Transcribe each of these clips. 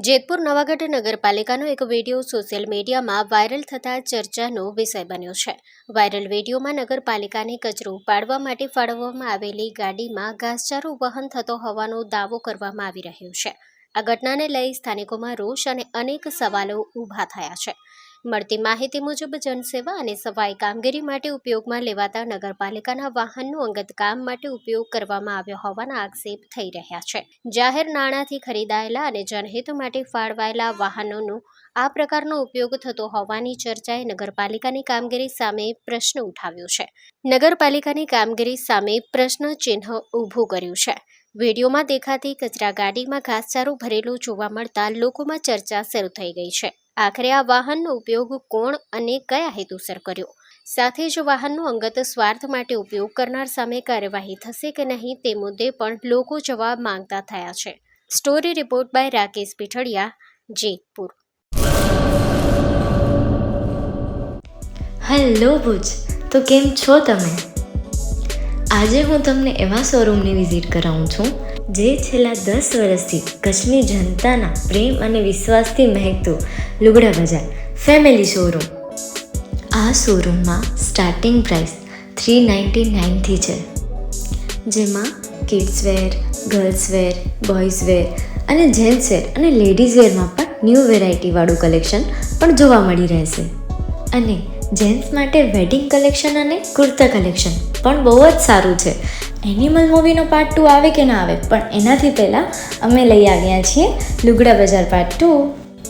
જેતપુર નવાગઢ નગરપાલિકાનો એક video social મીડિયામાં viral થતાં ચર્ચાનો વિષય બન્યો છે. વાયરલ વિડીયોમાં નગરપાલિકાને કચરો ઉપાડવા માટે ફાળવવામાં આવેલી ગાડીમાં ઘાસચારો વહન થતો હોવાનો દાવો કરવામાં આવી રહ્યો છે. આ ઘટનાને લઈ સ્થાનિકોમાં રોષ અને અનેક સવાલો ઊભા થયા છે. મળતી માહિતી મુજબ જનસેવા અને સફાઈ કામગીરી માટે ઉપયોગમાં લેવાતા નગરપાલિકાના વાહનનો અંગત કામ માટે ઉપયોગ કરવામાં આવ્યો હોવાના આક્ષેપ થઈ રહ્યા છે. જાહેર નાણાંથી ખરીદાયેલા અને જનહિત માટે ફાળવાયેલા વાહનોનો આ પ્રકારનો ઉપયોગ થતો હોવાની ચર્ચાએ નગરપાલિકાની કામગીરી સામે પ્રશ્ન ઉઠાવ્યો છે. નગરપાલિકાની કામગીરી સામે પ્રશ્ન ચિહ્ન ઊભું કર્યું છે. વિડીયોમાં દેખાતી કચરા ગાડીમાં ઘાસચારો ભરેલો જોવા મળતા લોકોમાં ચર્ચા શરૂ થઈ ગઈ છે. આખરે આ વાહનનો ઉપયોગ કોણ અને કયા હેતુસર કર્યો? સાથે જ વાહનનો અંગત સ્વાર્થ માટે ઉપયોગ કરનાર સામે કાર્યવાહી થશે કે નહીં તે મુદ્દે પણ લોકો જવાબ માંગતા થયા છે. Story report by Rakesh Pithadiya, Jetpur. Hello Bhuj, તો કેમ છો તમે? આજે હું તમને એવા શોરૂમની વિઝિટ કરાવું છું જે છેલ્લા 10 વર્ષથી કચ્છની જનતાના પ્રેમ અને વિશ્વાસથી મહેકતું લુગડા બજાર ફેમિલી શોરૂમ. આ શોરૂમમાં સ્ટાર્ટિંગ પ્રાઇસ 399થી છે, જેમાં kids wear, girls wear, boys wear અને જેન્ટ્સ વેર અને લેડીઝ વેરમાં પણ ન્યૂ વેરાયટીવાળું કલેક્શન પણ જોવા મળી રહેશે. અને જેન્ટ્સ માટે વેડિંગ કલેક્શન અને કુર્તા કલેક્શન પણ બહુ જ સારું છે. એનિમલ મૂવીનો પાર્ટ 2 આવે કે ના આવે, પણ એનાથી પહેલાં અમે લઈ આવ્યા છીએ લુગડા બજાર પાર્ટ 2,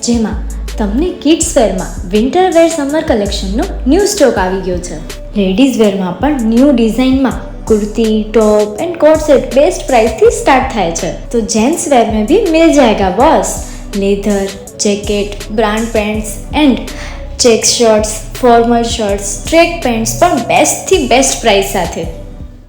જેમાં તમને કિડ્સ વેરમાં વિન્ટર વેર સમર કલેક્શનનો ન્યૂ સ્ટોક આવી ગયો છે. લેડીઝ વેરમાં પણ ન્યૂ ડિઝાઇનમાં kurti, top and coat set best price थी स्टार्ट थाय छे. तो जेंट्स वेर में भी मिल जाएगा boss. Leather, jacket, brand pants and check shirts, formal shirts, track pants पर बेस्ट थी बेस्ट प्राइस साथे.